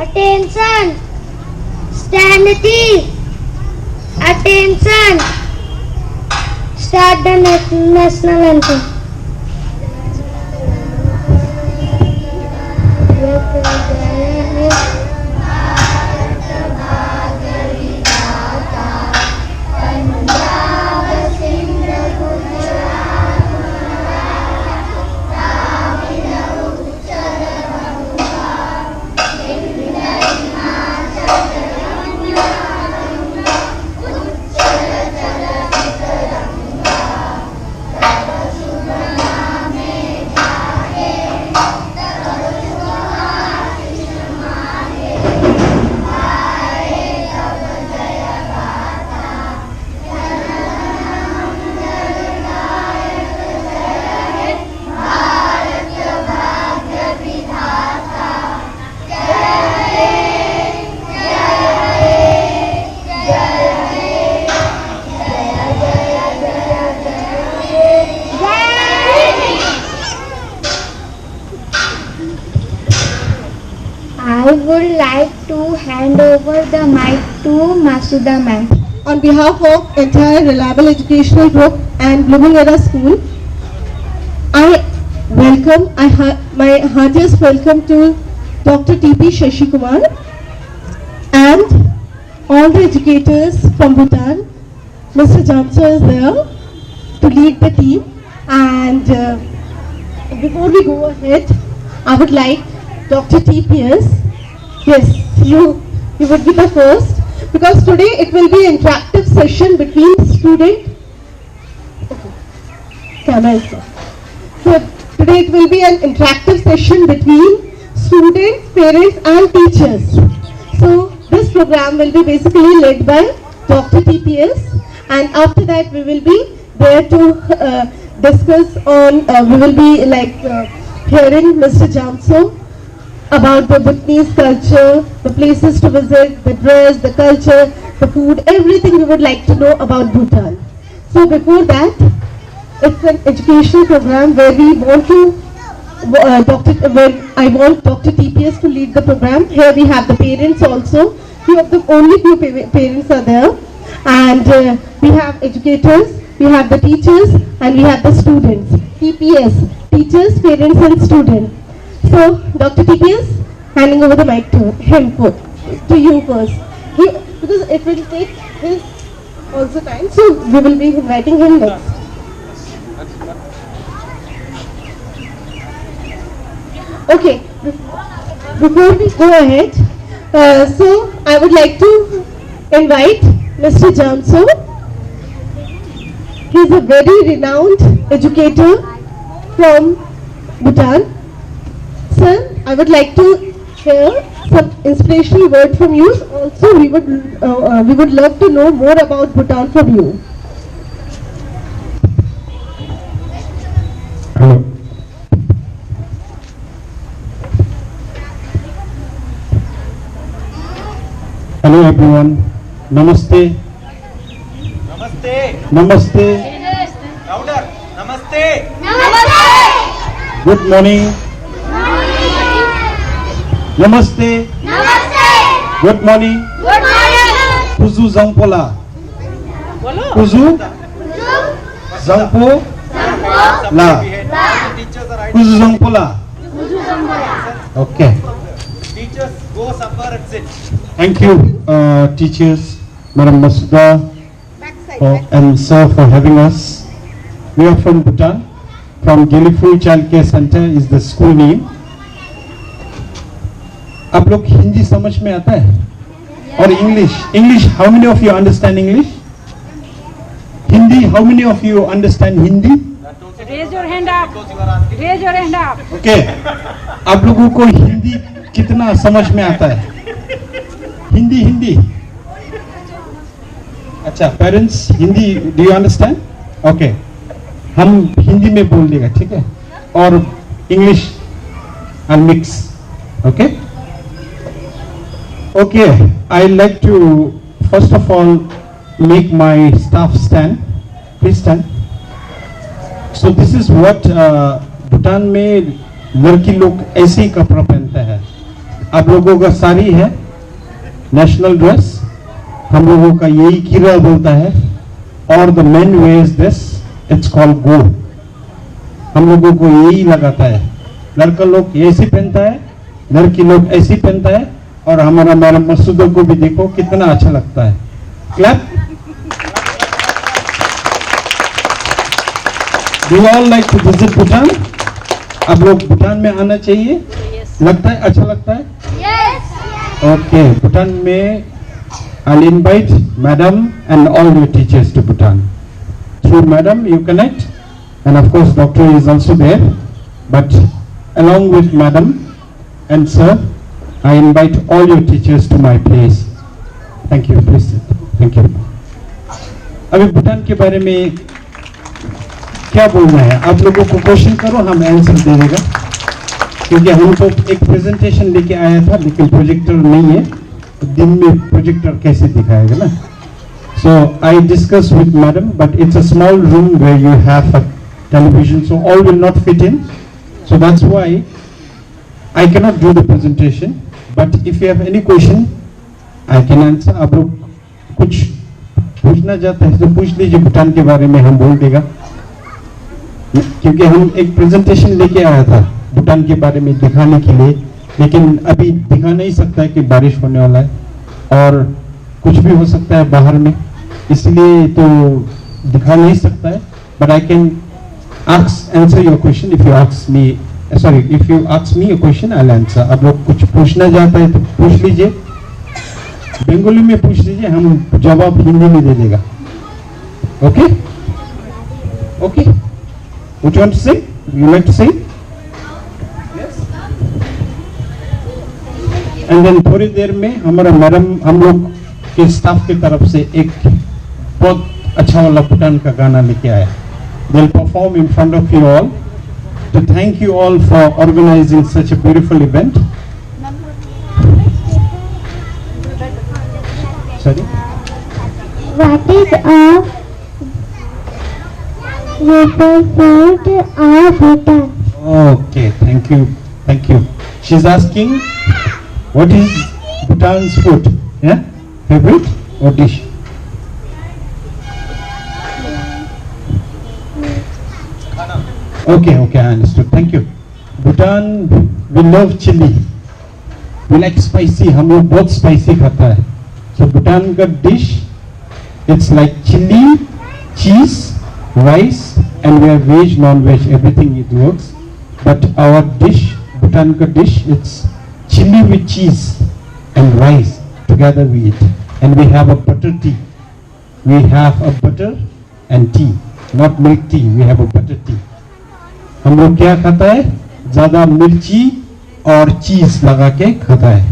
Attention! Stand at ease. Attention! Start the national anthem. I would like to hand over the mic to Masuda ma'am. On behalf of entire Reliable Educational Group and Blooming Era School, my heartiest welcome to Dr. T.P. Shashi Kumar and all the educators from Bhutan. Mr. Jamso is there to lead the team, and before we go ahead, I would like Dr. T.P.S. Yes, you would be the first, because today it will be an interactive session between student. Camera is off. So today it will be an interactive session between students, parents and teachers. So this program will be basically led by Dr. TPS, and after that we will be there to discuss on, we will be hearing Mr. Jamso about the Bhutanese culture, the places to visit, the dress, the culture, the food, everything we would like to know about Bhutan. So before that, it's an educational program where we want to, I want Dr. TPS to lead the program. Here we have the parents also. Only few parents are there. And we have educators, we have the teachers, and we have the students. TPS, teachers, parents and students. So, Dr. TPS, handing over the mic to him, to you first. Because it will take his also time, so we will be inviting him next. Okay, before we go ahead, so I would like to invite Mr. Jamso. He is a very renowned educator from Bhutan. Sir, I would like to hear some inspirational word from you. Also, we would love to know more about Bhutan from you. Hello. Hello everyone. Namaste. Namaste. Namaste. Louder. Namaste. Namaste! Good morning. Namaste. Namaste! Good morning. Good morning! Kuzu Zampola. Kuzu Zampo La. Teachers are right. Kuzu Zampola. Okay. Teachers go somewhere and sit. Thank you, teachers, Madam Masuda, and sir for having us. We are from Bhutan. From Gelifui Child Care Center is the school name. आप लोग हिंदी समझ में आता है और English how many of you understand English? Hindi, how many of you understand Hindi? Raise your hand up. Raise your hand up. Okay. आप लोगों को हिंदी कितना समझ में आता है? हिंदी अच्छा parents Hindi do you understand? Okay हम हिंदी में बोल देगा ठीक है और English and mix okay Okay, I'd like to first of all make my staff stand. Please stand. So this is what Bhutan में लड़की लोग ऐसे ही कपड़ा पहनता है. आप लोगों का साड़ी है नेशनल ड्रेस, हम लोगों का यही कीरा बोलता है, और the main way is this, it's called go. हम लोगों को यही लगाता है, लड़का लोग ऐसी पहनता है, लड़की लोग ऐसी पहनता है, और हमारा मैडम मसूदा को भी देखो कितना अच्छा लगता है। Clap. Do you all like to visit Bhutan? आप लोग भूटान में आना चाहिए, लगता है अच्छा लगता है? ओके, भूटान में I'll invite Madam and all your teachers to Bhutan. Through Madam you connect, and of course Doctor is also there, but along with Madam and Sir, I invite all your teachers to my place. Thank you, please sit. Thank you. अभी भूटान के बारे में क्या बोलना है? आप लोगों को क्वेश्चन करो, हम आंसर दे देगा, क्योंकि हम तो एक प्रेजेंटेशन लेके आया था, लेकिन प्रोजेक्टर नहीं है, दिन में प्रोजेक्टर कैसे दिखाएगा ना? So I discussed with Madam, but it's a small room where you have a television, so all will not fit in. So that's why I cannot do the presentation. But if you have any question, I can answer. आप लोग कुछ पूछना चाहते हैं तो पूछ लीजिए, भूटान के बारे में हम बोल देगा, क्योंकि हम एक प्रेजेंटेशन लेके आया था भूटान के बारे में दिखाने के लिए, लेकिन अभी दिखा नहीं सकता है कि बारिश होने वाला है और कुछ भी हो सकता है बाहर में, इसलिए तो दिखा नहीं सकता है। But I can answer your question if you ask me, sorry if you ask me a question I will answer. आप लोग कुछ पूछना चाहते हैं तो पूछ लीजिए, बंगाली में पूछ लीजिए, हम जवाब हिंदी में दे देगा। Okay okay, what you want to say? You like to say? And then थोड़ी देर में हमारा मैडम हम लोग के स्टाफ की तरफ से एक बहुत अच्छा वाला भूटान का गाना लेके आया। They will perform in front of you all to thank you all for organising such a beautiful event. Sorry, What is a river food of Bhutan? okay, thank you. She's asking what is Bhutan's food? Yeah, favorite or dish? Okay, I understood. Thank you. Bhutan, we love chili. We like spicy. हम लोग बहुत spicy खाता है. So Bhutan का dish, it's like chili, cheese, rice, and we are veg, non-veg, everything it works. But our dish, Bhutan का dish, it's chili with cheese and rice together we eat, and we have a butter tea. We have a butter and tea, not milk tea. We have a butter tea. हम लोग क्या खाता है? ज्यादा मिर्ची और चीज लगा के खाता है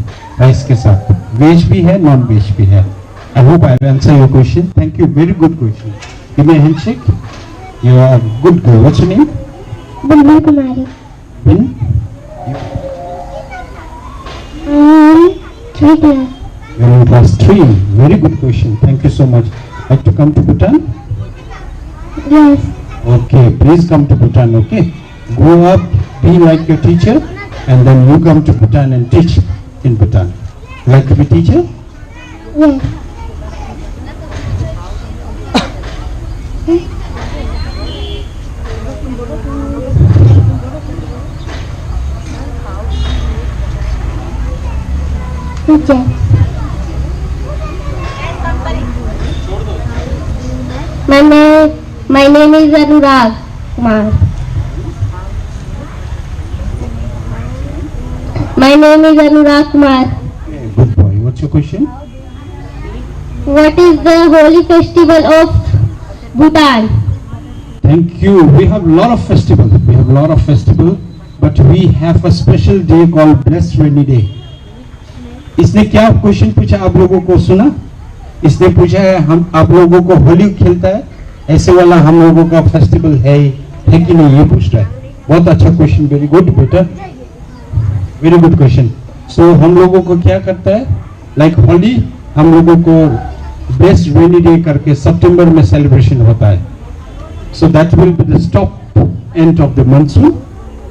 राइस के साथ। वेज भी है, नॉन वेज भी है। I hope I have answered your question. Thank you. Very good question. Give me a handshake. You are a good girl. What's your name? Bindu Kumari. Bin? Three class. You're in class 3. Very good question. Thank you so much. Like to come to Bhutan? Yes. Okay, please come to Bhutan, okay? Grow up, be like your teacher, and then you come to Bhutan and teach in Bhutan. Like to be teacher? Yes. Teacher. My name is Anurag Kumar. My name is Anurag Kumar. Okay, good boy. What's your question? What is the holy festival of Bhutan? Thank you. We have a lot of festival. But we have a special day called Blessed Rainy Day. इसने क्या question पूछा आप लोगों को सुना? इसने पूछा है हम आप लोगों को होली खेलता है ऐसे वाला हम लोगों का फेस्टिवल है कि नहीं, ये पूछ रहा है। बहुत अच्छा क्वेश्चन, वेरी गुड बेटा, वेरी गुड क्वेश्चन। सो हम लोगों को क्या करता है, लाइक होली हम लोगों को बेस्ट रेनी डे करके सितंबर में सेलिब्रेशन होता है। So that will be the stop end of the monsoon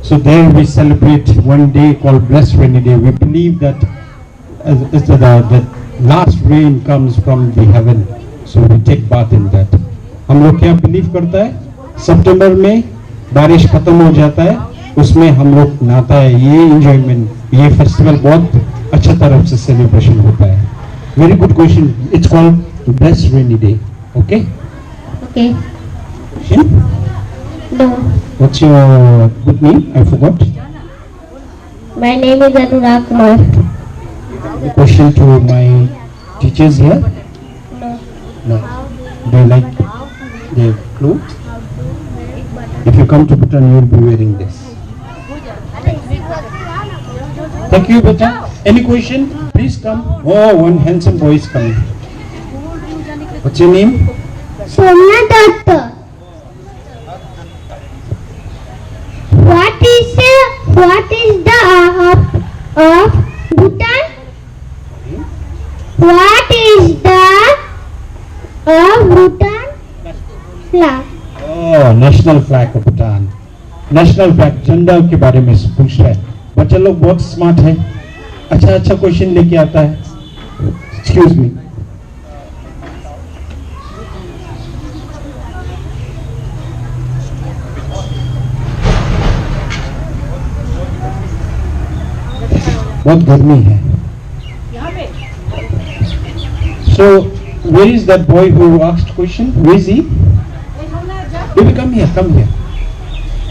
So there we celebrate one day called Blessed Rainy Day. We believe that the last rain comes from the heaven. So we take bath in that. हम लोग क्या believe करता है? सितंबर में बारिश खत्म हो जाता है, उसमें हम लोग नहाता है. ये एंजॉयमेंट, ये फेस्टिवल बहुत अच्छा तरह से सेलिब्रेशन होता है. Very good question. It's called Blessed Rainy Day. Okay? Okay. Question? No. What's your good name? I forgot. My name is Anurag Kumar. The question to my teachers here? No. No. Do you like the clothes? If you come to Bhutan, you will be wearing this. Thank you, Beta. Any question? Please come. Oh, one handsome boy is coming. What's your name? Somna Datta. What is the of Bhutan? What is the of Bhutan flag? Oh, national flag of Bhutan. National flag, झंडा के बारे में पूछ रहा है. बच्चा लोग बहुत स्मार्ट है. अच्छा अच्छा क्वेश्चन लेके आता है. Excuse me. बहुत गर्मी है. So, where is that boy who asked question? Where is he? Baby, come here, come here.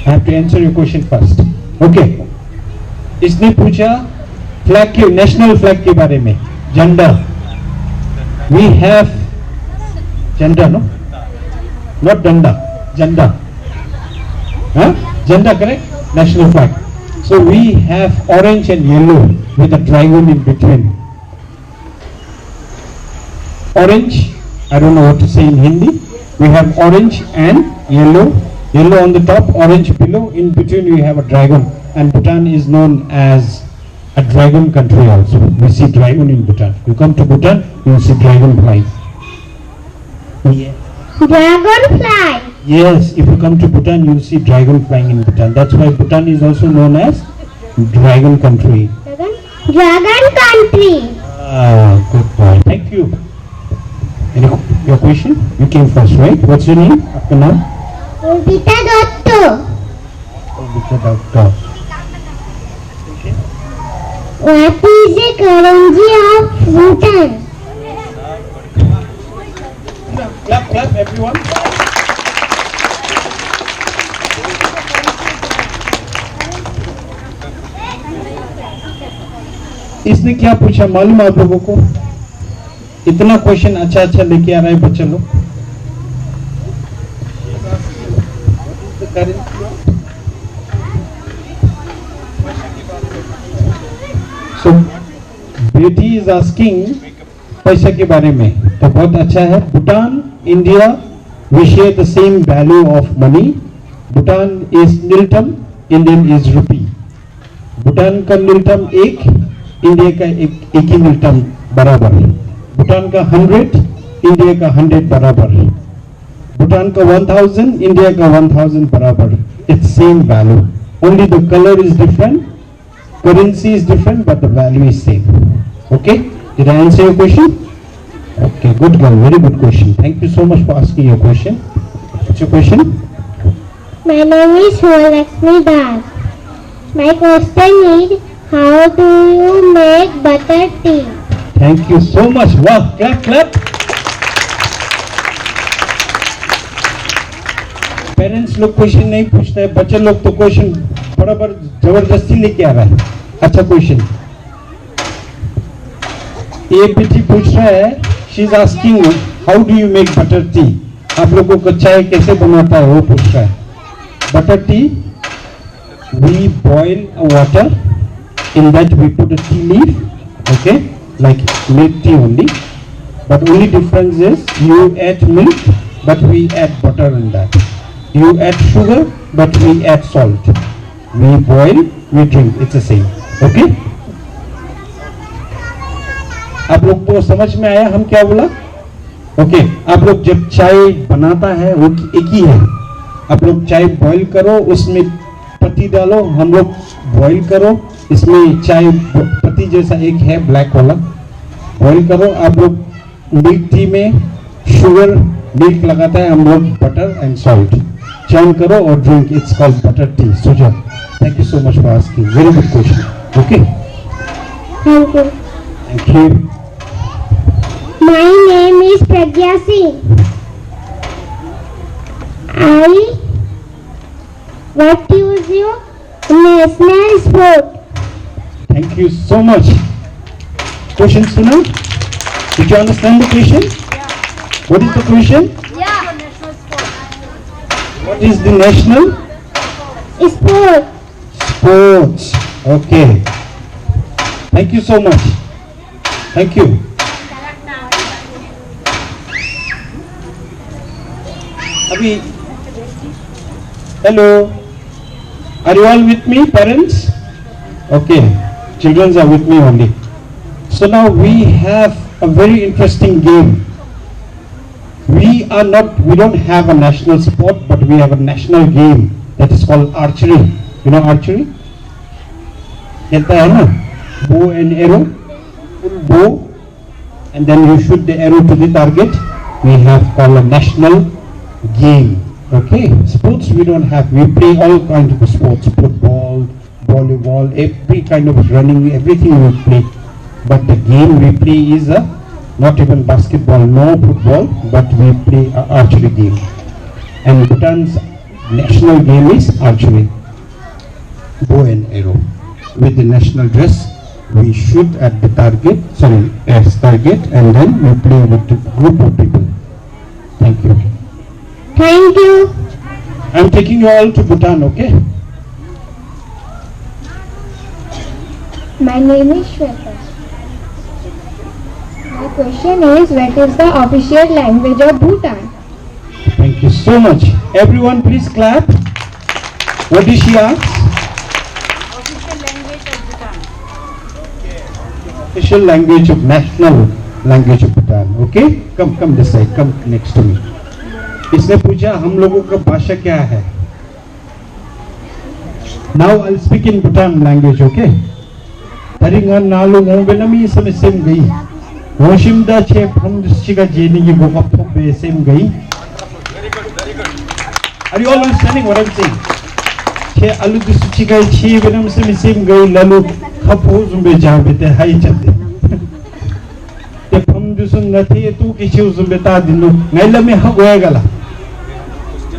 I have to answer your question first. Okay. इसने पूछा फ्लैग के, नेशनल फ्लैग के बारे में. झंडा. We have झंडा, no? Not डंडा. झंडा. Huh? झंडा, correct? National flag. So we have orange and yellow with a dragon in between. Orange, I don't know what to say in Hindi. We have orange and yellow. Yellow on the top, orange below. In between we have a dragon. And Bhutan is known as a dragon country also. We see dragon in Bhutan. You come to Bhutan, you will see dragon flying. Dragonfly. Yes, if you come to Bhutan, you will see dragon flying in Bhutan. That's why Bhutan is also known as dragon country. Dragon country. Ah, good point. Thank you. Your question? You came first, right? What's your name? Aapka naam? Pita Dotto. Doctor. What is the currency of Bhutan? Clap, clap, everyone. इसने क्या पूछा मालूम आप लोगों को? इतना question अच्छा अच्छा लेके आ रहा है बच्चे लोग. So, बेटी इज आस्किंग पैसा के बारे में, तो बहुत अच्छा है. Bhutan, India, we share the same value of money. Bhutan is Ngultrum, Indian is rupee. Bhutan का नीलटम एक, इंडिया का एक ही नीलटम बराबर. भूटान का 100, इंडिया का 100 बराबर. भूटान का 1000, इंडिया का 1000 बराबर. It's same value, only the colour is different, currency is different but the value is same. Okay, did I answer your question? Okay, good girl, very good question. Thank you so much for asking your question. What's your question? My name is Lakshmi Das. My question is, how do you make butter tea? Thank you so much. Wow, clap clap. Parents लोग question नहीं पूछते हैं, बच्चे लोग तो question बराबर जबरदस्ती लेके आ रहा है. अच्छा क्वेश्चन. ये बेटी पूछ रहा है, she is asking how do you make butter tea. आप लोगों को चाय कैसे बनाता है वो पूछ रहा है. Butter tea, we boil water, in that we put a tea leaf, okay, like milk tea only, but only difference is you add milk but we add butter in that. You add sugar but we add salt. We boil, we drink. It's the same. Okay? आप लोग को समझ में आया हम क्या बोला? Okay, आप लोग जब चाय बनाता है वो एक ही है. आप लोग चाय बॉईल करो, उसमें पत्ती डालो, हम लोग बॉईल करो, इसमें चाय पत्ती जैसा एक है ब्लैक वाला, बॉईल करो। आप लोग मिल्क टी में शुगर मिल्क लगाता है, हम लोग बटर एंड सॉल्ट चर्न करो और drink, it's called butter tea. Suja, thank you so much for asking, very good question. Okay, Thank you. Thank you. My name is Pragya Singh. What is your national sport? Thank you so much. Question, Suna? Did you understand the question? What is the question? National sport. What is the national Sport. sports? Okay. Thank you so much. Thank you. Abhi, hello. Are you all with me, parents? Okay. Children are with me only. So now we have a very interesting game. We don't have a national sport, but we have a national game that is called archery. You know archery? खेलता है ना? Bow and arrow, full bow, and then you shoot the arrow to the target. We have called a national game. Okay, sports we don't have. We play all kinds of sports: football, volleyball, every kind of running, everything we play. But the game we play is not even basketball, no football, but we play an archery game. And Bhutan's national game is archery, bow and arrow. With the national dress, we shoot at the target, and then we play with a group of people. Thank you. Thank you. I'm taking you all to Bhutan, okay? My name is Shweta. My question is, what is the official language of Bhutan? Thank you so much. Everyone please clap. What did she ask? Official language of Bhutan. Official language of national language of Bhutan. Okay? Come this side. Come next to me. इसने पूछा हम लोगों का भाषा क्या है? Now I'll speak in Bhutan language, okay? Taringan nalu ngobelami sem gai. Woshimda che from shiga jeni gi gokap be sem gai. Are you all understanding what I'm saying? Che alu du shiga chi benam sem gai lalu khapo zumbe jabete hai chate. Te from du sun ngati tu ki chi zumbe ta dinu ngaila me hagwegala.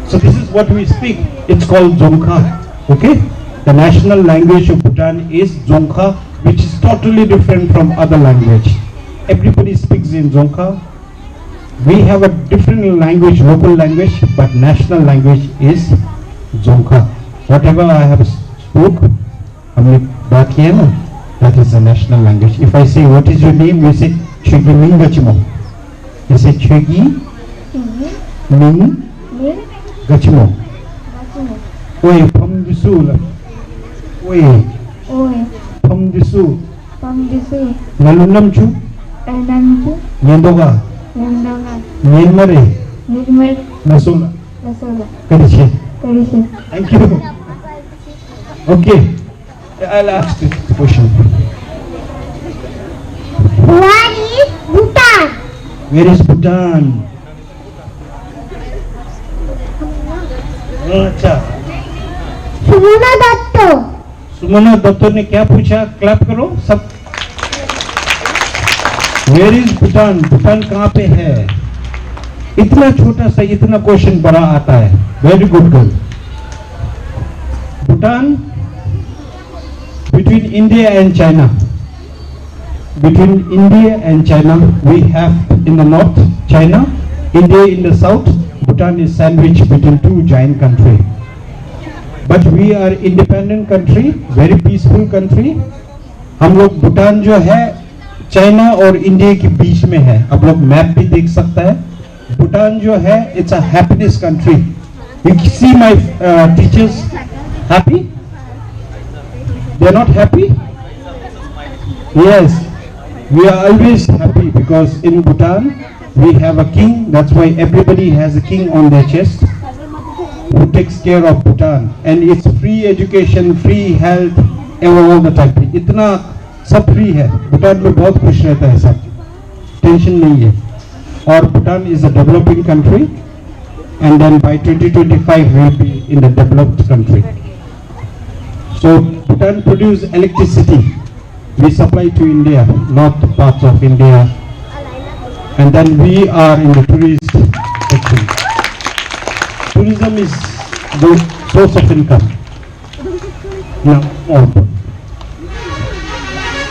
So this is what we speak. It's called Dzongkha. Okay? The national language of Bhutan is Dzongkha, which is totally different from other language. Everybody speaks in Dzongkha. We have a different language, local language, but national language is Dzongkha. Whatever I have spoke, हमने बात किया ना, that is the national language. If I say what is your name, you say Chögi Ming Gachimo. You say Chögi Ming Gachimo. Oi, Pam Disu. Oi, Oi, Pam Disu. Pamdisu, Nalunam Chu. Anantu, Nyendoga. Nandaga, Nyenmare. Nirmal, Nasula. Rasola, Kariche. Karisha. Thank you. Okay. I'll ask this question. What is Bhutan? Where is Bhutan? अच्छा, Sumana Datto. Sumana दत्तो ने क्या पूछा? Clap करो सब। Where is Bhutan? Bhutan कहाँ पे है? इतना छोटा सा इतना क्वेश्चन बड़ा आता है. Very good girl. Bhutan between India and China. Between India and China, we have in the north China, India in the south. Bhutan is sandwiched between two giant countries. But we are independent country, very peaceful country. हम लोग भूटान जो है China और India के बीच में है. आप लोग मैप भी देख सकता है. भूटान जो है it's a happiness country. You see my teachers happy? They are not happy? Yes, we are always happy because in Bhutan we have a king. That's why everybody has a king on their chest. who takes care of Bhutan, and it's free education, free health, all the time. इतना सब free है. Bhutan में बहुत खुश रहता है सब. Tension नहीं है. और Bhutan is a developing country, and then by 2025 we will be in a developed country. So Bhutan produce electricity. We supply to India, north parts of India, and then we are in the tourist section. Tourism is the source of income. Now,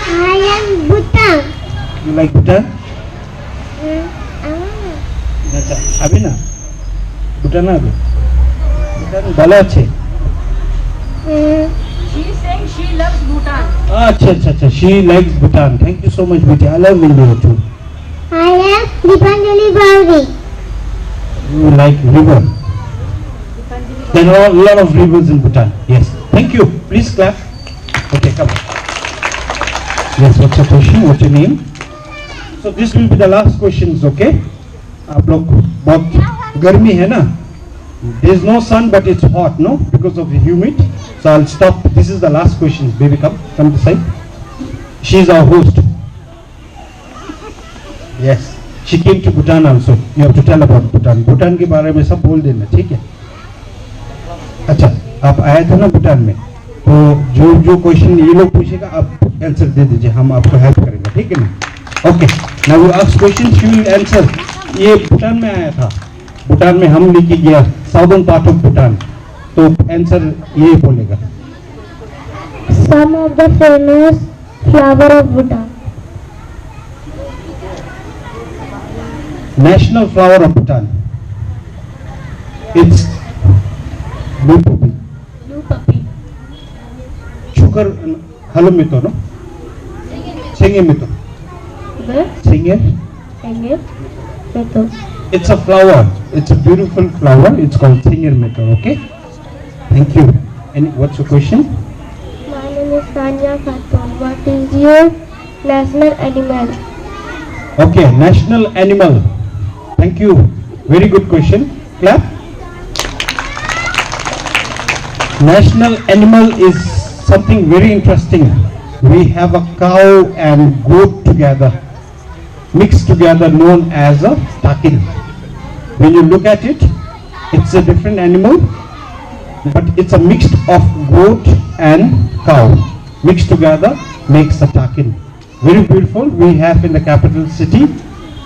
I am Bhutan. you like Bhutan? अच्छा, अभी ना भूटान अभी भूटान भला अच्छे. She is saying she loves Bhutan. अच्छा अच्छा अच्छा. She likes Bhutan. Thank you so much, Bhutan. I love India too. I am Dipanjali Bhavri. You like river? There are a lot of rivers in Bhutan. Yes. Thank you. Please clap. Okay, come. Yes. What's your question? What's your name? So this will be the last questions. Okay. आप लोग बहुत गर्मी है ना? There is no sun, but it's hot, no? Because of the humid. So I'll stop. This is the last question. Baby, come this side. She is our host. Yes. She came to Bhutan also. You have to tell about Bhutan. Bhutan के बारे में सब बोल देना, ठीक है? अच्छा, आप आए थे ना भूटान में, तो जो क्वेश्चन ये लोग पूछेगा आप आंसर दे दीजिए, हम आपको हेल्प करेंगे, ठीक है ना? Okay. Now we ask question, she will answer. ये भूटान में आया था, भूटान में हम लेके गया, साउदर्न पार्ट ऑफ भूटान, तो आंसर ये बोलेगा. Some of the famous flower of Bhutan. National flower of Bhutan. It's blue poppy. Blue puppy. Sugar halum में तो no? Singe में तो. The Singe. singer. Beto. It's a flower. It's a beautiful flower. It's called Singer Meter. Okay. Thank you. And what's your question? My name is Tanya Khatun. What is your national animal? Okay, national animal. Thank you. Very good question. Clap. National animal is something very interesting. We have a cow and goat together, mixed together, known as a takin. When you look at it, it's a different animal, but it's a mix of goat and cow. Mixed together makes a takin. Very beautiful. We have in the capital city.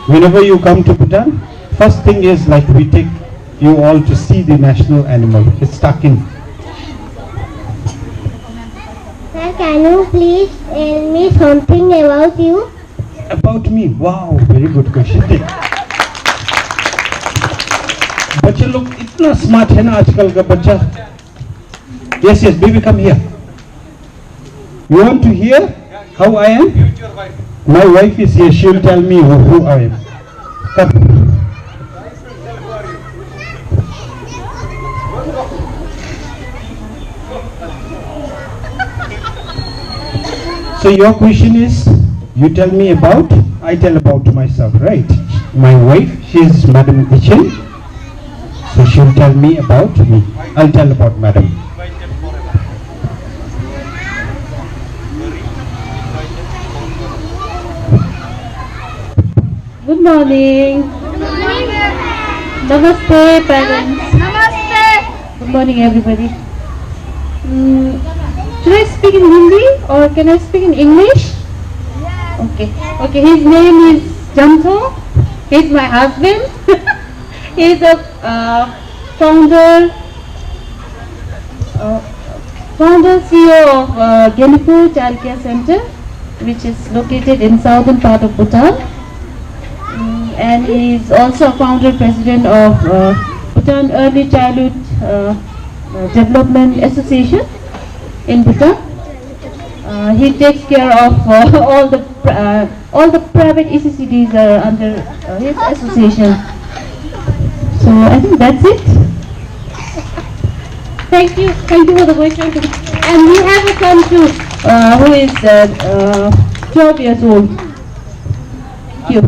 Whenever you come to Bhutan, first thing is like we take you all to see the national animal. It's takin. Sir, can you please tell me something about you? About me? Wow, very good question. बच्चे लोग इतना smart है ना आजकल का बच्चा. Yes, yes, baby, come here. You want to hear how I am? Mute your wife. My wife is here. She will tell me who I am. Come. So your question is, you tell me about, I tell about myself, right? My wife, she is Madam Kitchen. So she will tell me about me. I'll tell about Madam. Invite them forever. Good morning. Namaste, parents. Namaste. Good morning, everybody. Should I speak in Hindi or can I speak in English? Okay. Okay. His name is Jamtho. He's my husband. He's a founder CEO of Gelipur Child Care Center, which is located in southern part of Bhutan. And he is also a founder president of Bhutan Early Childhood Development Association in Bhutan. He takes care of all the private ECCDs are under his association. So I think that's it. Thank you for the question. And we have a son too, who is 12 years old. Thank you.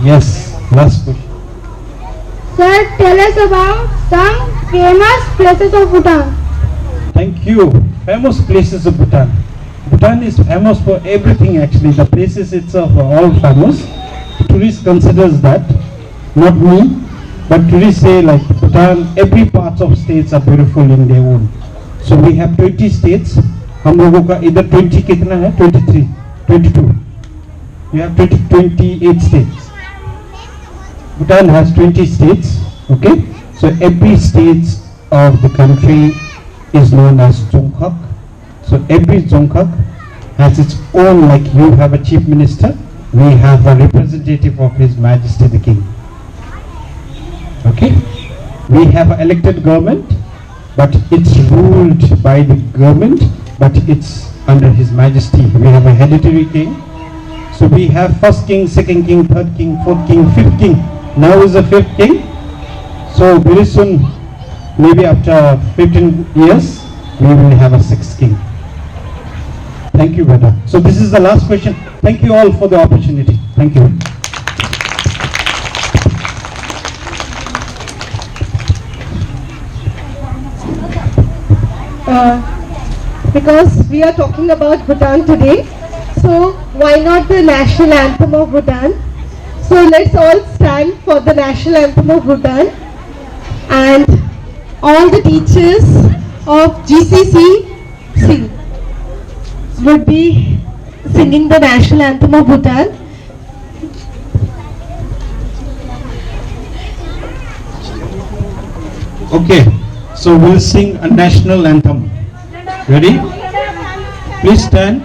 Yes, Last question. Sir, tell us about some famous places of Bhutan. Thank you. Famous places of Bhutan. Bhutan is famous for everything actually. The places itself are all famous. Tourists considers that, not me, but tourists say like Bhutan, every part of states are beautiful in their own. So we have 20 states. हम लोगों का इधर 20 कितना है? 23, 22. We have 28 states. Bhutan has 20 states. Okay. So every state of the country is known as Dzongkhag. So every Dzongkhag has its own, like you have a chief minister, we have a representative of His Majesty the King. Okay? We have an elected government, but it's ruled by the government, but it's under His Majesty. We have a hereditary king. So we have first king, second king, third king, fourth king, fifth king. Now is the fifth king. So very soon, maybe after 15 years, we will have a sixth king. Thank you, Veda. So this is the last question. Thank you all for the opportunity. Thank you. Because we are talking about Bhutan today, so why not the national anthem of Bhutan? So let's all stand for the national anthem of Bhutan, and all the teachers of GCC would be singing the national anthem of Bhutan. Okay, so we'll sing a national anthem. Ready? Please stand.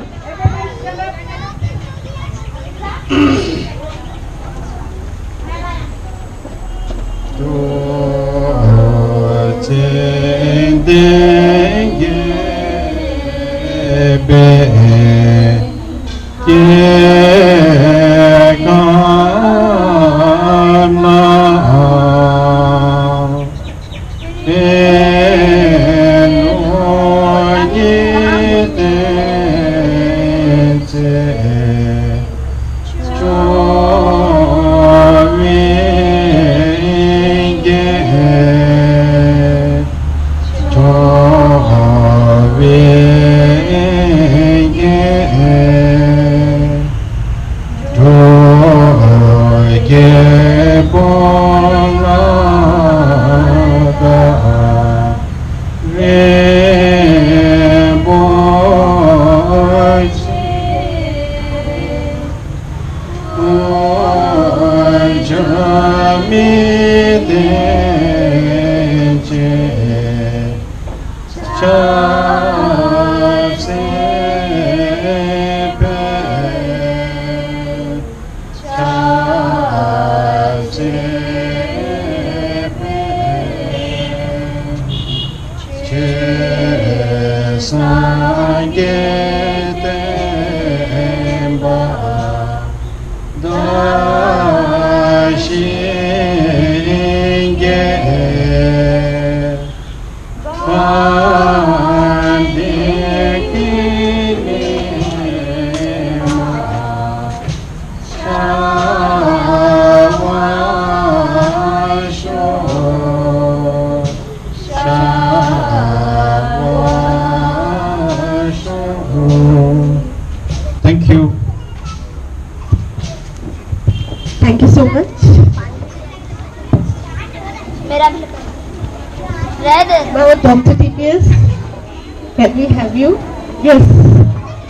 Thank you. Thank you so much. Now, Dr. TPS, can we have you? Yes.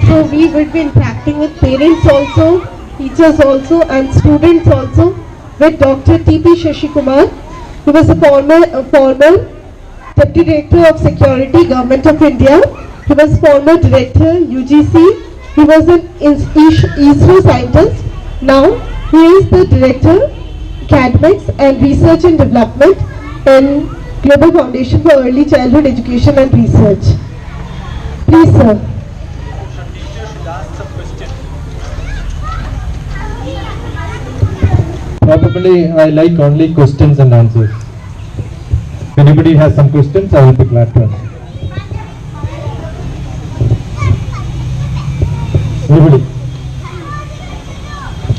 So we will be interacting with parents also, teachers also, and students also with Dr. T.P. Shashikumar, who was a former Deputy Director of Security, Government of India. He was former Director, UGC. He was an ISRO scientist. Now he is the Director, Academics and Research and Development in Global Foundation for Early Childhood Education and Research. Please, sir. Teacher should ask some question. Probably I like only questions and answers. If anybody has some questions, I will be glad to answer.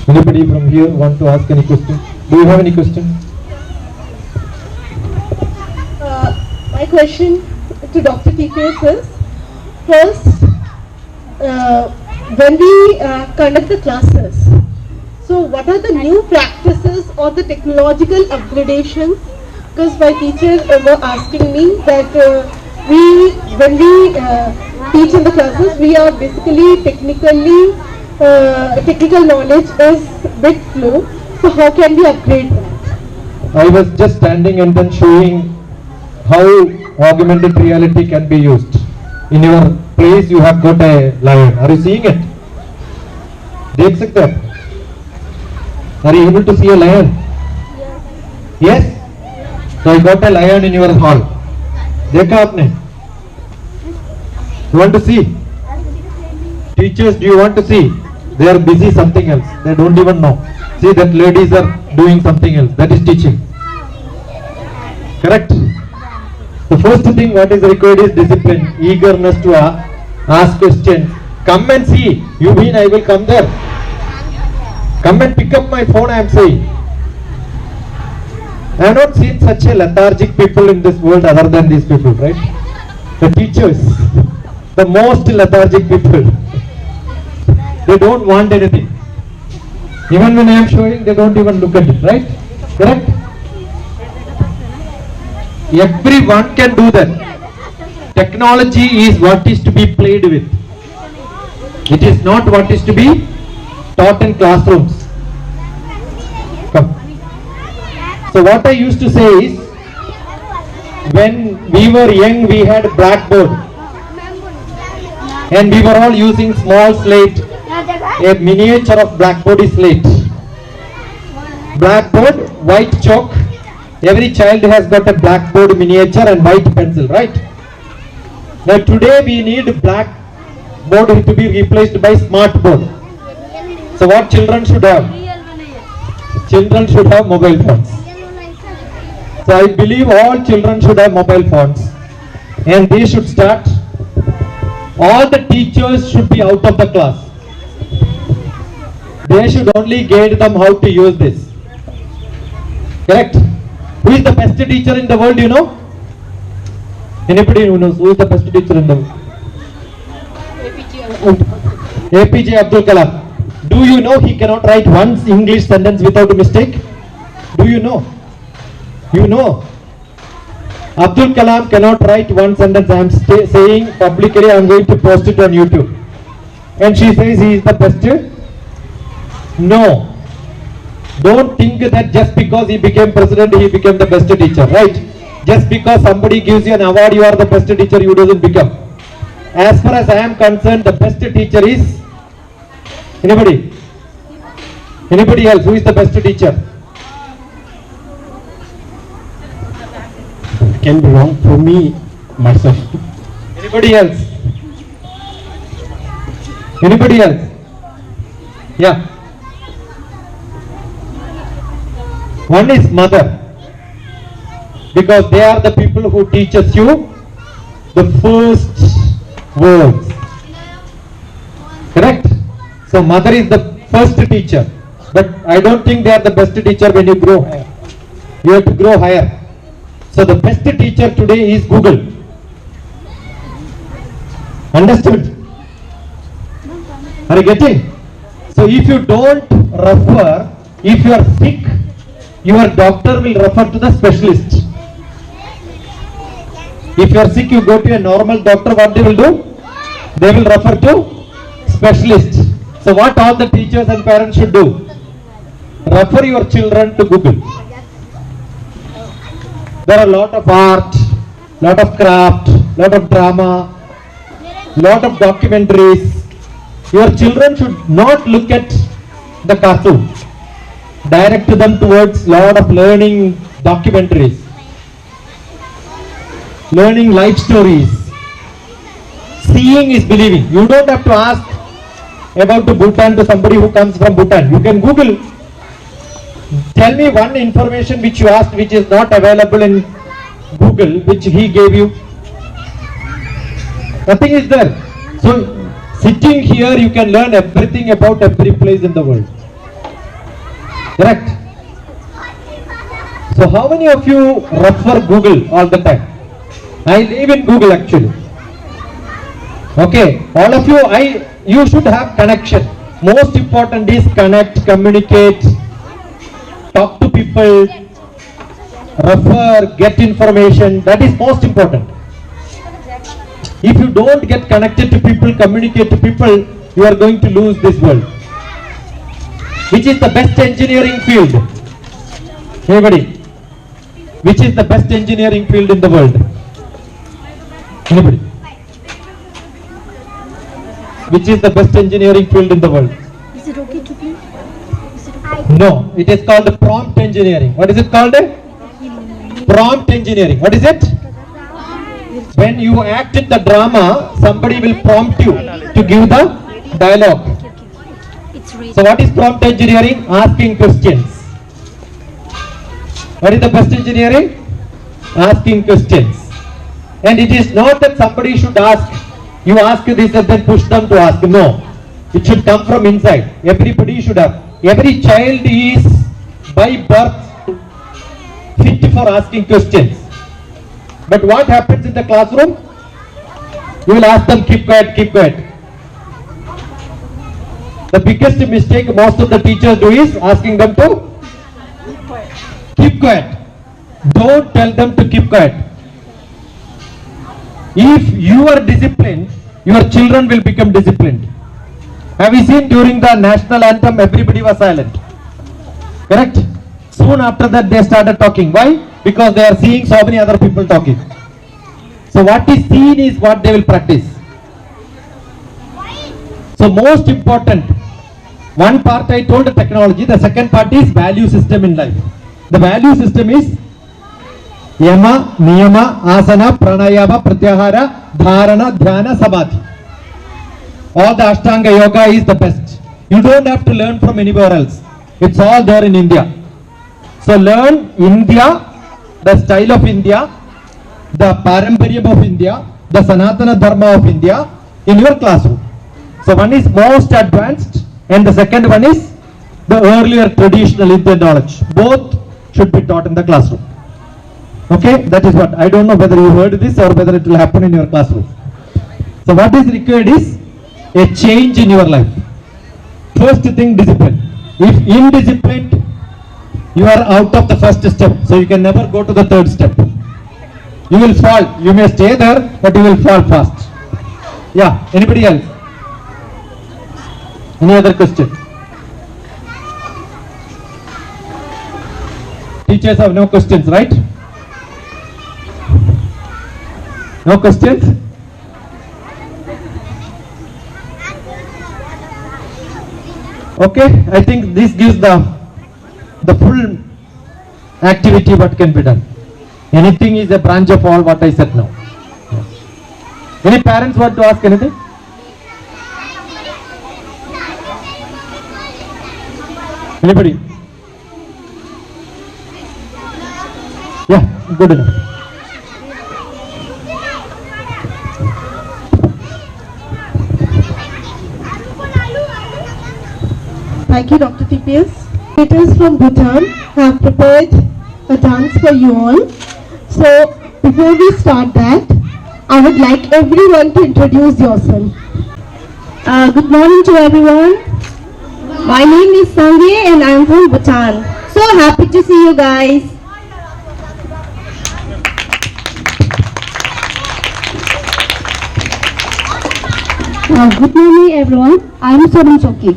Anybody from here want to ask any question? Do you have any question? My question to Dr. TKS is, first, when we conduct the classes, so what are the new practices or the technological upgradations? Because my teachers were asking me that when we teach in the classes, we are basically technical knowledge is bit low. So how can we upgrade that? I was just standing and then showing how augmented reality can be used. In your place you have got a lion. Are you seeing it? देख सकते हैं? Are you able to see a lion? Yes? So I got a lion in your hall. देखा आपने? You want to see? Teachers, do you want to see? They are busy something else. They don't even know. See, that ladies are doing something else. That is teaching. Correct? The first thing what is required is discipline, eagerness to ask questions. Come and see. You mean I will come there? Come and pick up my phone, I am saying. I have not seen such a lethargic people in this world other than these people, right? The teachers, the most lethargic people. They don't want anything. Even when I am showing, they don't even look at it, right? Correct? Everyone can do that. Technology is what is to be played with. It is not what is to be taught in classrooms. Come. So what I used to say is, when we were young, we had blackboard. And we were all using small slate. A miniature of blackboard is slate. Blackboard, white chalk. Every child has got a blackboard miniature and white pencil, right? Now today we need blackboard to be replaced by smartboard. So what children should have? Children should have mobile phones. So I believe all children should have mobile phones. And they should start. All the teachers should be out of the class. They should only guide them how to use this. Correct? Who is the best teacher in the world, you know? Anybody who knows who is the best teacher in the world? APJ Abdul Kalam. Do you know he cannot write one English sentence without a mistake? Do you know? You know. Abdul Kalam cannot write one sentence. I am saying publicly, I am going to post it on YouTube. And she says he is the best. No. Don't think that just because he became president, he became the best teacher, right? Just because somebody gives you an award, you are the best teacher, you doesn't become. As far as I am concerned, the best teacher is anybody? Anybody else? Who is the best teacher? Can be wrong for me, myself. Anybody else? Anybody else? Yeah. One is mother, because they are the people who teaches you the first words. Correct? So mother is the first teacher, but I don't think they are the best teacher when you grow higher. You have to grow higher. So the best teacher today is Google. Understood? Are you getting? So if you don't refer, if you are sick, your doctor will refer to the specialist. If you are sick, you go to a normal doctor, what they will do? They will refer to specialist. So what all the teachers and parents should do? Refer your children to Google. There are a lot of art, lot of craft, lot of drama, lot of documentaries. Your children should not look at the cartoon. Direct them towards lot of learning documentaries, learning life stories. Seeing is believing. You don't have to ask about the Bhutan to somebody who comes from Bhutan. You can Google. Tell me one information which you asked which is not available in Google, which he gave you. Nothing is there. So sitting here you can learn everything about every place in the world. Correct? So how many of you refer Google all the time? I live in Google actually. Okay, all of you, you should have connection. Most important is connect, communicate, talk to people, refer, get information. That is most important. If you don't get connected to people, communicate to people, you are going to lose this world. Which is the best engineering field? Anybody? Which is the best engineering field in the world? Anybody? Which is the best engineering field in the world? Is it okay to play? No, it is called prompt engineering. What is it called? Prompt engineering. What is it? When you act in the drama, somebody will prompt you to give the dialogue. So what is prompt engineering? Asking questions. What is the best engineering? Asking questions. And it is not that somebody should ask, you ask this and then push them to ask. No. It should come from inside. Everybody should have. Every child is by birth fit for asking questions. But what happens in the classroom? You will ask them, keep quiet, keep quiet. The biggest mistake most of the teachers do is asking them to keep quiet. Don't tell them to keep quiet. If you are disciplined, your children will become disciplined. Have you seen during the national anthem, everybody was silent? Correct? Soon after that they started talking. Why? Because they are seeing so many other people talking. So what is seen is what they will practice. So most important, one part I told the technology, the second part is value system in life. The value system is Yama, Niyama, Asana, Pranayama, Pratyahara, Dharana, Dhyana, Samadhi. All the Ashtanga Yoga is the best. You don't have to learn from anywhere else. It's all there in India. So learn India, the style of India, the Parampariyam of India, the Sanatana Dharma of India in your classroom. So one is most advanced and the second one is the earlier traditional Indian knowledge. Both should be taught in the classroom. Okay, that is what. I don't know whether you heard this or whether it will happen in your classroom. So what is required is a change in your life. First thing, discipline. If indisciplined, you are out of the first step, so you can never go to the third step. You will fall. You may stay there, but you will fall fast. Yeah, anybody else? Any other question? Teachers have no questions, right? No questions? Okay, I think this gives the full activity what can be done. Anything is a branch of all what I said now. Any parents want to ask anything? Anybody? Yeah, good enough. Thank you, Dr. TPS. Creators from Bhutan have prepared a dance for you all. So, before we start that, I would like everyone to introduce yourself. Good morning to everyone. My name is Sangye and I am from Bhutan. So happy to see you guys. Good morning everyone. I am Sonam Choki.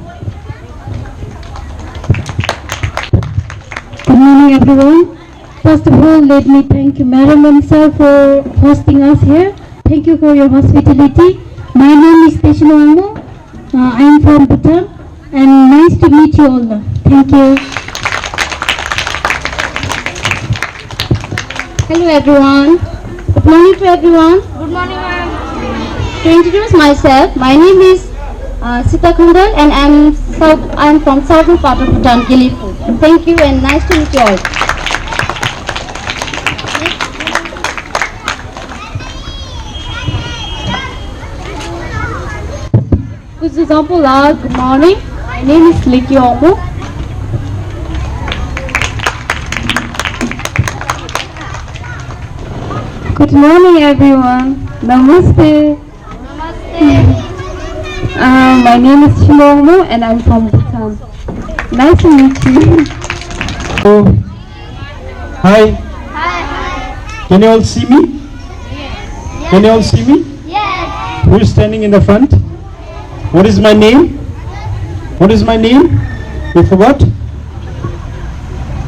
Good morning everyone. First of all, let me thank you Madam and Sir for hosting us here. Thank you for your hospitality. My name is Teshino Ango. I am from Bhutan and nice to meet you all. Thank you. Hello everyone. Good morning to everyone. Good morning ma'am. To introduce myself, my name is Sita Khandal and I am from southern part of Bhutan, Gilipur. Thank you and nice to meet you all. Good morning. My name is Likyo Omo. morning, everyone. Namaste. My name is Shimomo and I'm from Bhutan. Nice to meet you. Oh, hi. Can you all see me? Can you all see me? Yes. Who is standing in the front? What is my name? What is my name? You forgot?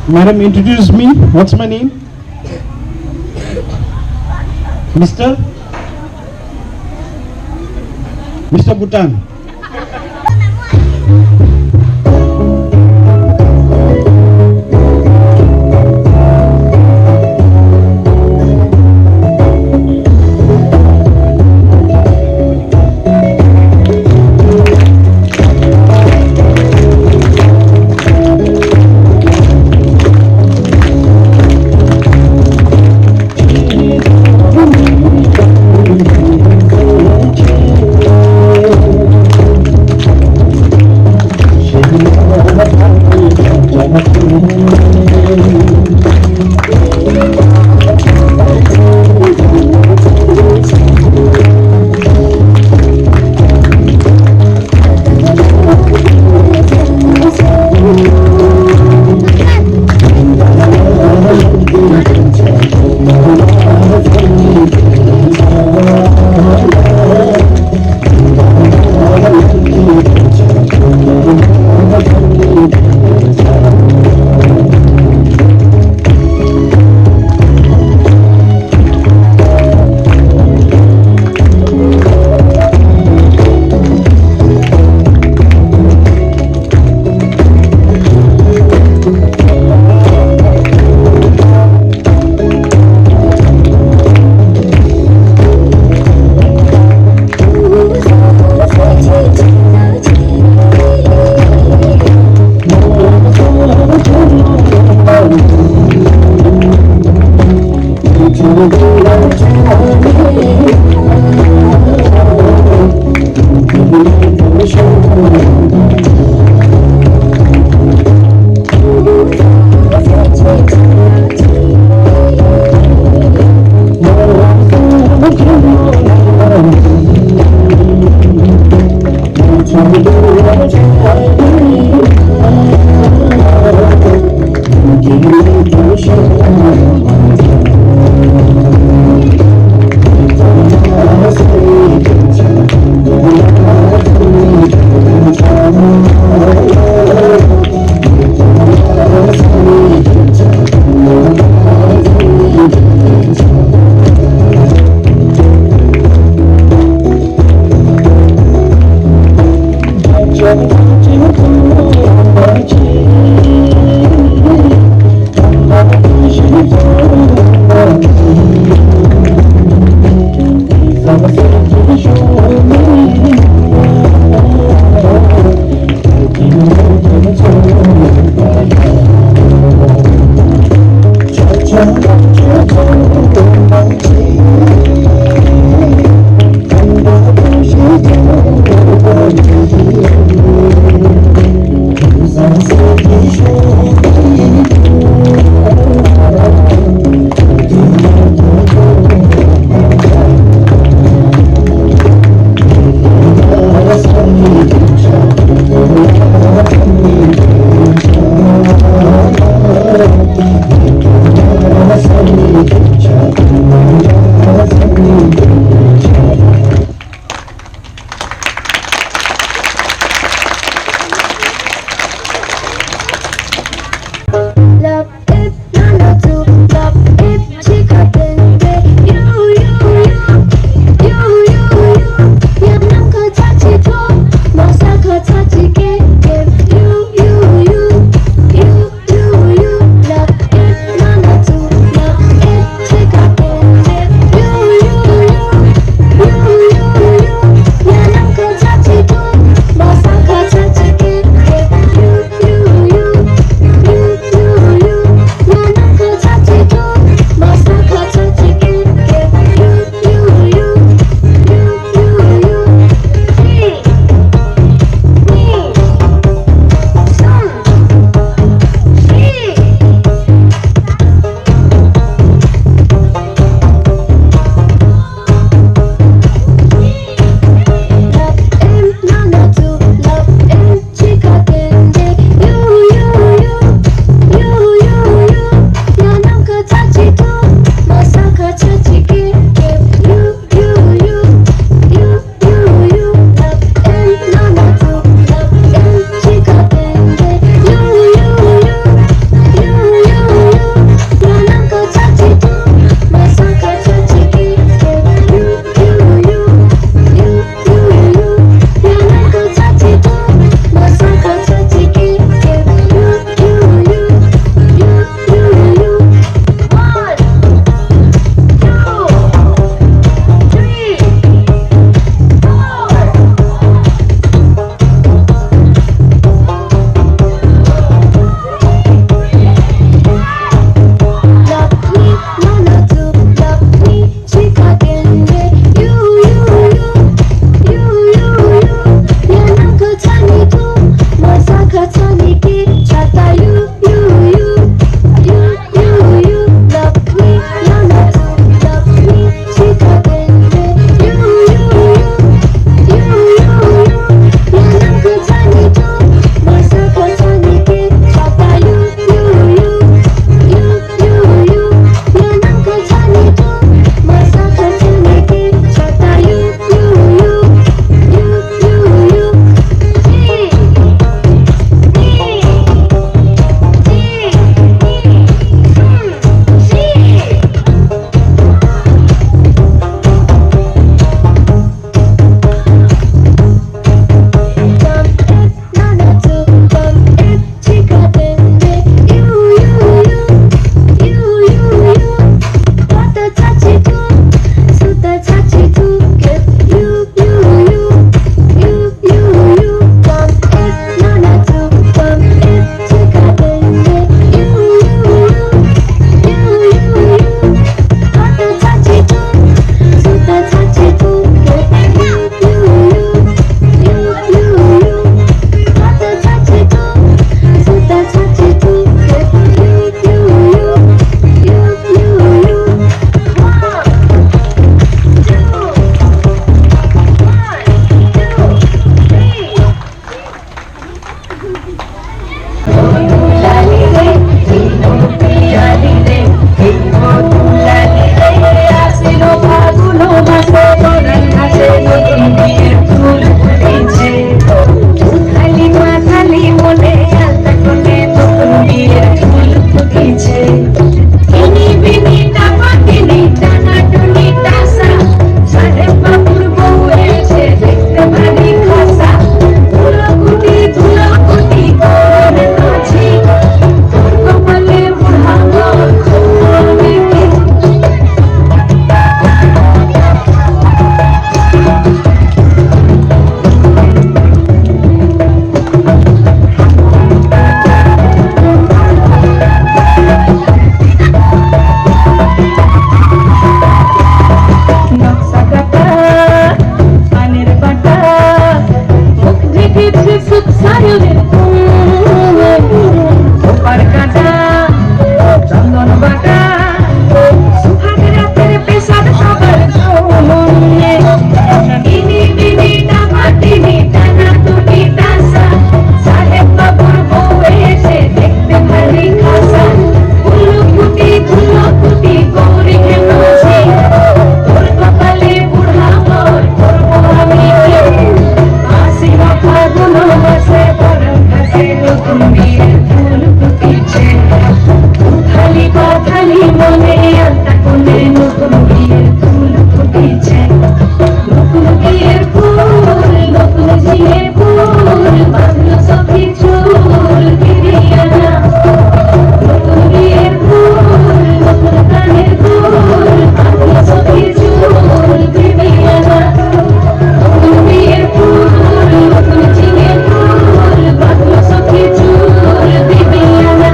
Madam, introduce me. What's my name? Mr. Bhutan. Thank you. আমার কাটা চন্দন বাটা সুহাগ রাতের পেশার সবার মনে বিনি বিনি টামাটিনি টানা টুনি টাসা সাহেব বাবুর বউ এসে দেখতে ভারী খাসা কুলুকুটি গৌরী হেনুছি তোর কপালে বুড়া মোর করবো আমি আসি ফাগুন মাসে বরং ঘাসে নতুন বিয়ের ফুল ফুটেছে খালি মনে আলতা কোণে নতুন বিয়ের ফুল ফুটেছে নতুন বিয়ের ফুল নতুন ঝিঙে ফুল বাঁধলো সখী চুল ফিরিয়ে না নতুন বিয়ের ফুল নতুন প্রাণের ফুল বাঁধলো সখী চুল ফিরিয়ে না নতুন বিয়ের ফুল নতুন ঝিঙে ফুল বাঁধলো সখী চুল ফিরিয়ে না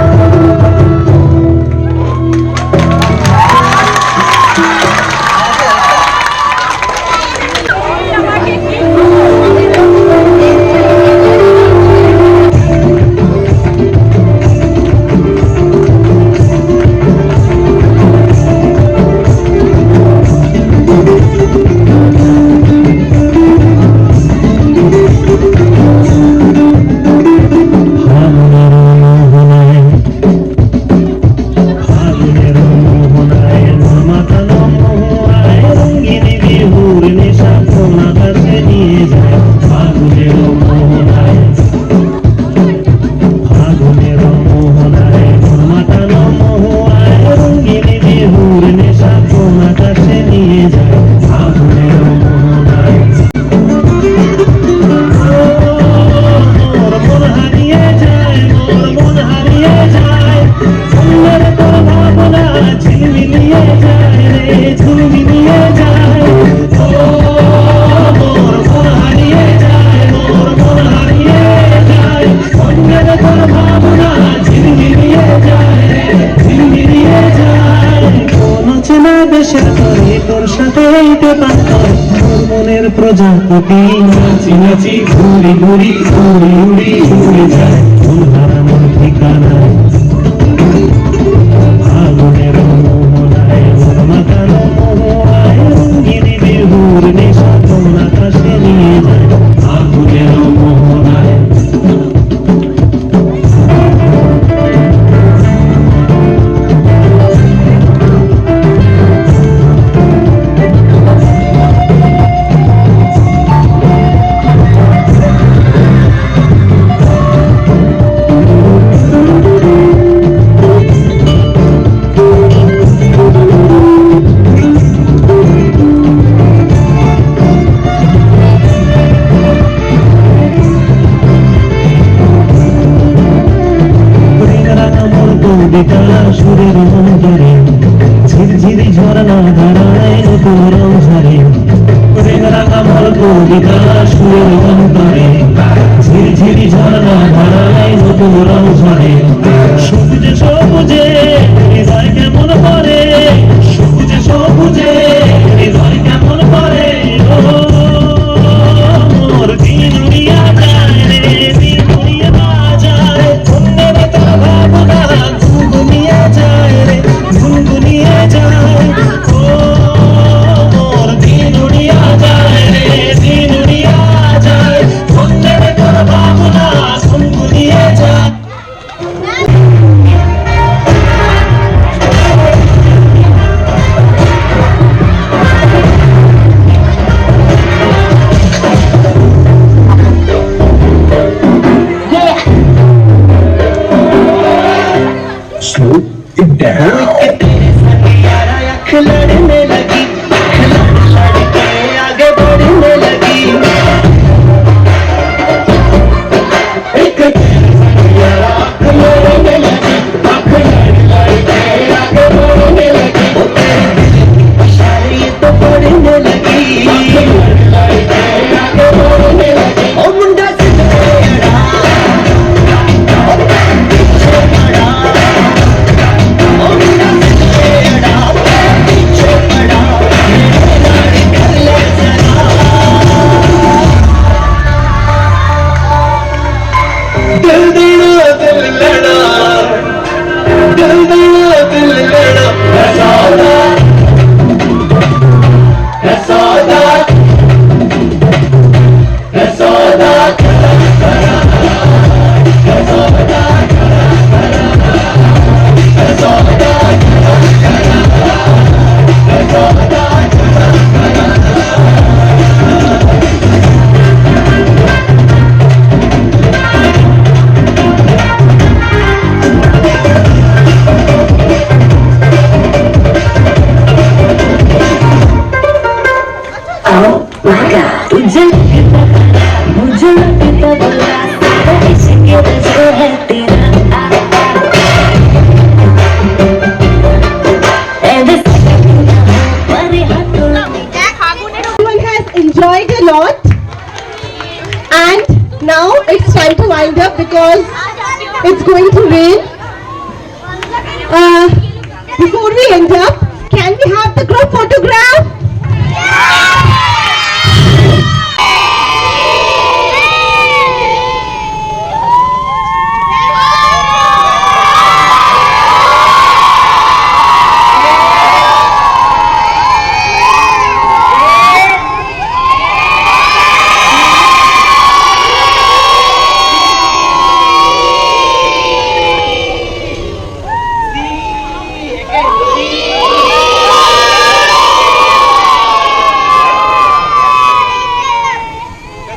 মনের প্রজাপতি নাচি নাচি ঘুরি ঘুরি উড়ি উড়ি উড়ে যায় মন হারানোর ঠিকানা আগুনের মোহনায় মন মাতানো মোহনায় রঙ্গিনী বিহুর নেশা কোন আকাশে নিয়ে যায় আগুনের মোহনায় সুরের মন্দিরে ঝিরঝিরি ঝরনা ধারায় নতুন রং ঝরে আমার কবিতা সুরের অন্তরে ঝিরঝিরি ঝরনা ধারায় নতুন রং ঝরে সবুজে সবুজে হৃদয় কেমন করে সবুজে সবুজে হৃদয় কেমন করে মোর দিন উড়িয়া যায় রে দিন উড়িয়া বাজায় অন্যের তোর ভাবনা গুনগুনিয়ে যায় রে গুনগুনিয়ে যায় ও মোর দিন উড়িয়া যায় রে দিন উড়িয়া যায় অন্যের তোর ভাবনা গুনগুনিয়ে যায় Slow it down. लड़ने लगी लड़के आगे बढ़ने लगी एक लड़ने लगी आगे बढ़ने लगी शायरी तो बढ़ने लगी आगे बढ़ने लगी ओ मुंडा से दिल देना दिल लेना बुला तो इश्क जो है तेरा Everyone has enjoyed a lot, and now it's time to wind up because it's going to rain. Before we end up, can we have the group photograph?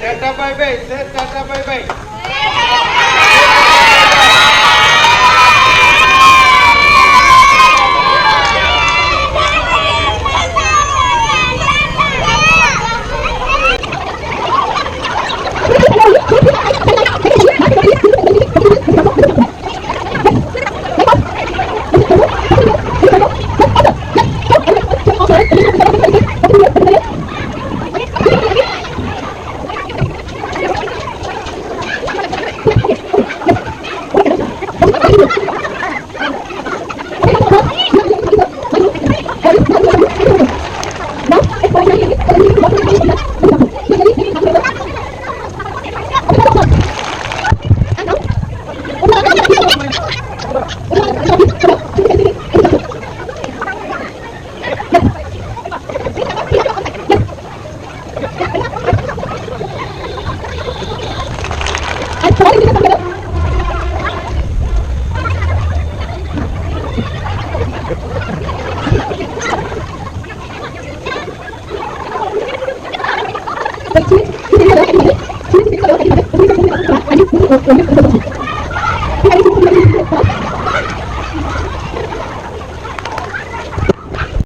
Tata bye bye. Say tata bye bye. Thank you.